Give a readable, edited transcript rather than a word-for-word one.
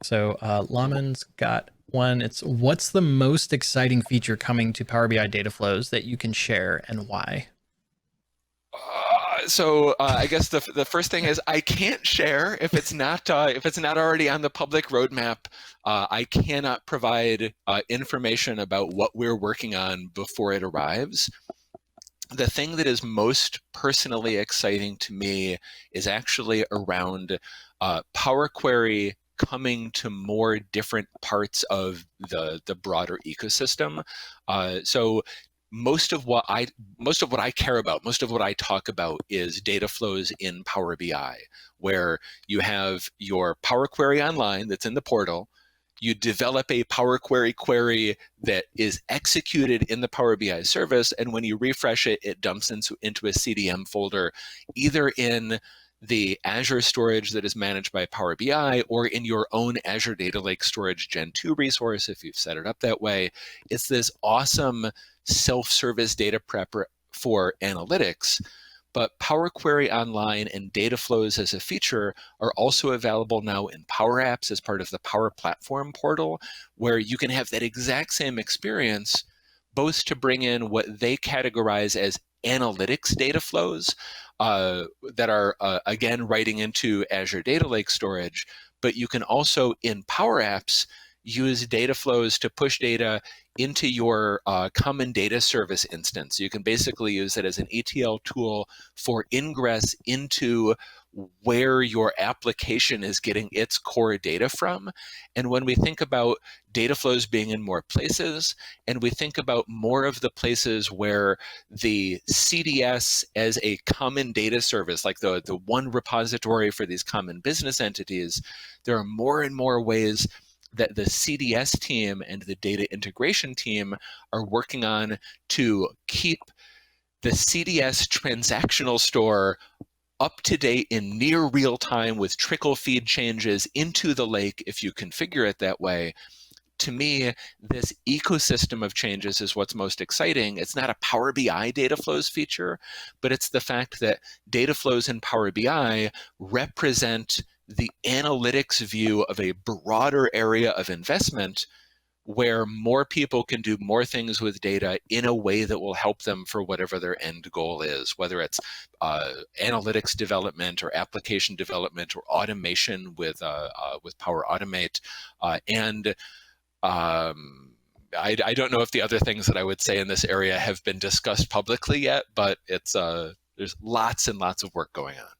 So Laman's got one. It's what's the most exciting feature coming to Power BI data flows that you can share and why? I guess the first thing is I can't share if it's not already on the public roadmap. I cannot provide information about what we're working on before it arrives. The thing that is most personally exciting to me is actually around Power Query coming to more different parts of the broader ecosystem. So most of what I care about, most of what I talk about is data flows in Power BI, where you have your Power Query online that's in the portal. You develop a Power Query query that is executed in the Power BI service, and when you refresh it, it dumps into a CDM folder, either in the Azure storage that is managed by Power BI or in your own Azure Data Lake Storage Gen 2 resource if you've set it up that way. It's this awesome self-service data prep for analytics. But Power Query Online and data flows as a feature are also available now in Power Apps as part of the Power Platform portal, where you can have that exact same experience, both to bring in what they categorize as analytics data flows that are, again, writing into Azure Data Lake Storage, but you can also, in Power Apps, use data flows to push data into your common data service instance. You can basically use it as an ETL tool for ingress into where your application is getting its core data from. And when we think about data flows being in more places, and we think about more of the places where the CDS as a common data service, like the one repository for these common business entities, there are more and more ways that the CDS team and the data integration team are working on to keep the CDS transactional store up to date in near real time with trickle feed changes into the lake if you configure it that way. To me, this ecosystem of changes is what's most exciting. It's not a Power BI data flows feature, but it's the fact that data flows in Power BI represent the analytics view of a broader area of investment where more people can do more things with data in a way that will help them for whatever their end goal is, whether it's analytics development or application development or automation with Power Automate. And I don't know if the other things that I would say in this area have been discussed publicly yet, but it's there's lots and lots of work going on.